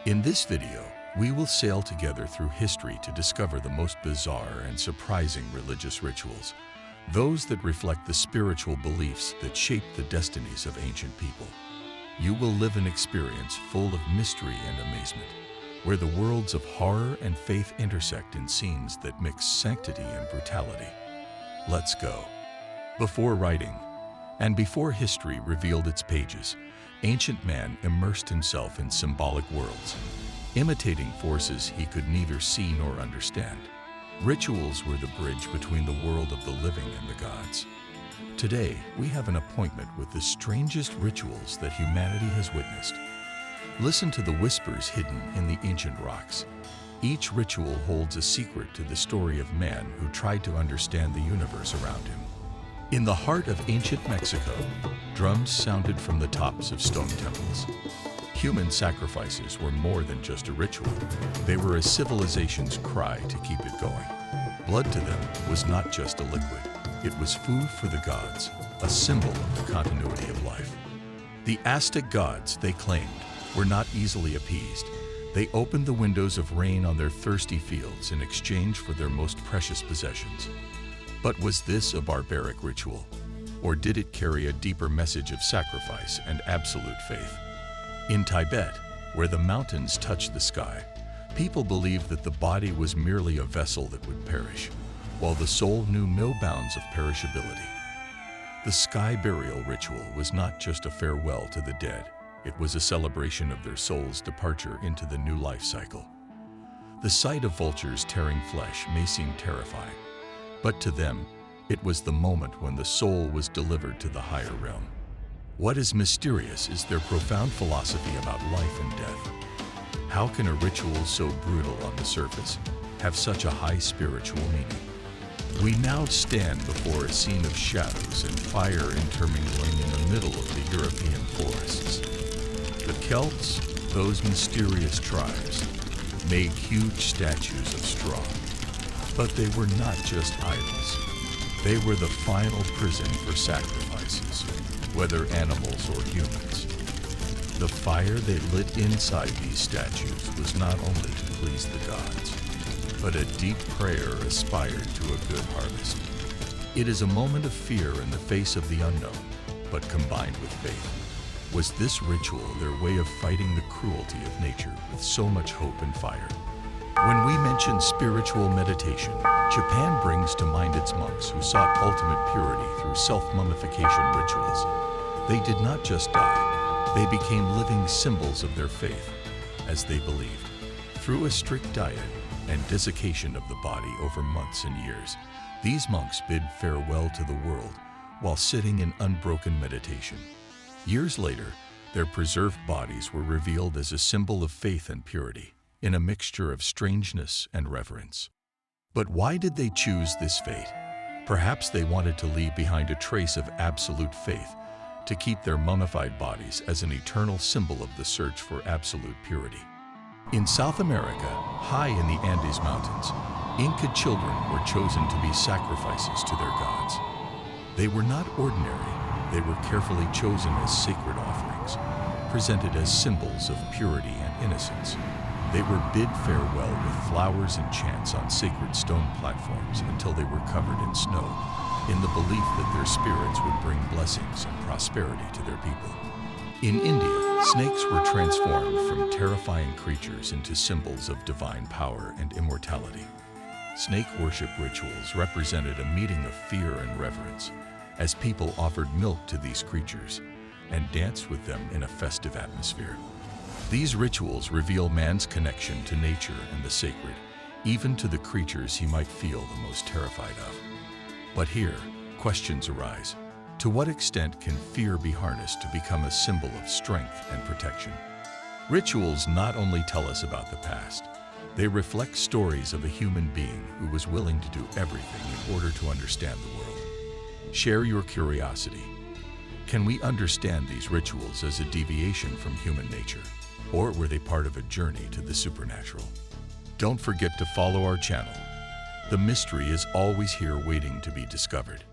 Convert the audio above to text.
In this video, we will sail together through history to discover the most bizarre and surprising religious rituals, those that reflect the spiritual beliefs that shaped the destinies of ancient people. You will live an experience full of mystery and amazement, where the worlds of horror and faith intersect in scenes that mix sanctity and brutality. Let's go. Before writing, and before history revealed its pages, ancient man immersed himself in symbolic worlds, imitating forces he could neither see nor understand. Rituals were the bridge between the world of the living and the gods. Today, we have an appointment with the strangest rituals that humanity has witnessed. Listen to the whispers hidden in the ancient rocks. Each ritual holds a secret to the story of man who tried to understand the universe around him. In the heart of ancient Mexico, drums sounded from the tops of stone temples. Human sacrifices were more than just a ritual. They were a civilization's cry to keep it going. Blood to them was not just a liquid. It was food for the gods, a symbol of the continuity of life. The Aztec gods, they claimed, were not easily appeased. They opened the windows of rain on their thirsty fields in exchange for their most precious possessions. But was this a barbaric ritual? Or did it carry a deeper message of sacrifice and absolute faith? In Tibet, where the mountains touch the sky, people believed that the body was merely a vessel that would perish, while the soul knew no bounds of perishability. The sky burial ritual was not just a farewell to the dead, it was a celebration of their soul's departure into the new life cycle. The sight of vultures tearing flesh may seem terrifying, but to them, it was the moment when the soul was delivered to the higher realm. What is mysterious is their profound philosophy about life and death. How can a ritual so brutal on the surface have such a high spiritual meaning? We now stand before a scene of shadows and fire intermingling in the middle of the European forests. The Celts, those mysterious tribes, made huge statues of straw. But they were not just idols. They were the final prison for sacrifices, whether animals or humans. The fire they lit inside these statues was not only to please the gods, but a deep prayer aspired to a good harvest. It is a moment of fear in the face of the unknown, but combined with faith. Was this ritual their way of fighting the cruelty of nature with so much hope and fire? When we mention spiritual meditation, Japan brings to mind its monks who sought ultimate purity through self-mummification rituals. They did not just die, they became living symbols of their faith, as they believed. Through a strict diet and desiccation of the body over months and years, these monks bid farewell to the world while sitting in unbroken meditation. Years later, their preserved bodies were revealed as a symbol of faith and purity, in a mixture of strangeness and reverence. But why did they choose this fate? Perhaps they wanted to leave behind a trace of absolute faith, to keep their mummified bodies as an eternal symbol of the search for absolute purity. In South America, high in the Andes Mountains, Inca children were chosen to be sacrifices to their gods. They were not ordinary, they were carefully chosen as sacred offerings, presented as symbols of purity and innocence. They were bid farewell with flowers and chants on sacred stone platforms until they were covered in snow, in the belief that their spirits would bring blessings and prosperity to their people. In India, snakes were transformed from terrifying creatures into symbols of divine power and immortality. Snake worship rituals represented a meeting of fear and reverence, as people offered milk to these creatures and danced with them in a festive atmosphere. These rituals reveal man's connection to nature and the sacred, even to the creatures he might feel the most terrified of. But here, questions arise. To what extent can fear be harnessed to become a symbol of strength and protection? Rituals not only tell us about the past, they reflect stories of a human being who was willing to do everything in order to understand the world. Share your curiosity. Can we understand these rituals as a deviation from human nature? Or were they part of a journey to the supernatural? Don't forget to follow our channel. The mystery is always here waiting to be discovered.